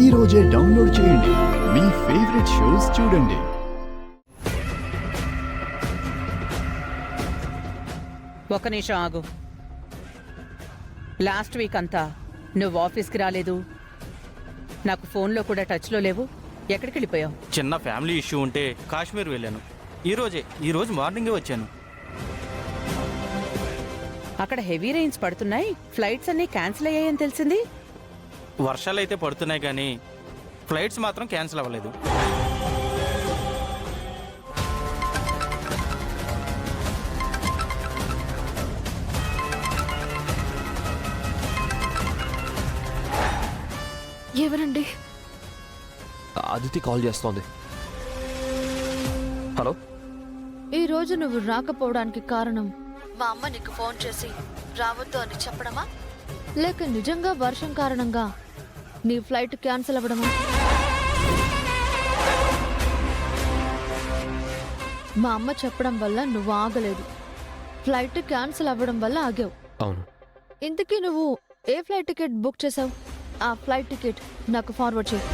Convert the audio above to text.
ఈ రోజే డౌన్లోడ్ చేయండి. మీ ఫేవరెట్ షోస్ చూడండి. ఒక నిమిషం ఆగు. లాస్ట్ వీక్ అంతా నువ్వు ఆఫీస్కి రాలేదు, నాకు ఫోన్లో కూడా టచ్లో లేవు. ఎక్కడికి వెళ్ళిపోయావు? చిన్న ఫ్యామిలీ ఇష్యూ ఉంటే కాశ్మీర్ వెళ్ళాను. ఈరోజు మార్నింగే వచ్చాను. అక్కడ హెవీ రెయిన్స్ పడుతున్నాయి, ఫ్లైట్స్ అన్నీ క్యాన్సిల్ అయ్యాయని తెలిసింది. వర్షాలు అయితే పడుతున్నాయి కానీ ఫ్లైట్స్ మాత్రం క్యాన్సిల్ అవ్వలేదు. ఎవరండి? అదితి కాల్ చేస్తోంది. హలో. ఈ రోజు నువ్వు రాకపోవడానికి కారణం మా అమ్మ నీకు ఫోన్ చేసి రావద్దు అని చెప్పడమా, లేక నిజంగా వర్షం కారణంగా నీ ఫ్లైట్ క్యాన్సిల్ అవ్వడమా? మా అమ్మ చెప్పడం వల్ల నువ్వు ఆగలేదు, ఫ్లైట్ క్యాన్సిల్ అవ్వడం వల్ల ఆగావు. అవును. ఇంతకీ నువ్వు ఏ ఫ్లైట్ టికెట్ బుక్ చేసావు? ఆ ఫ్లైట్ టికెట్ నాకు ఫార్వర్డ్ చేయి.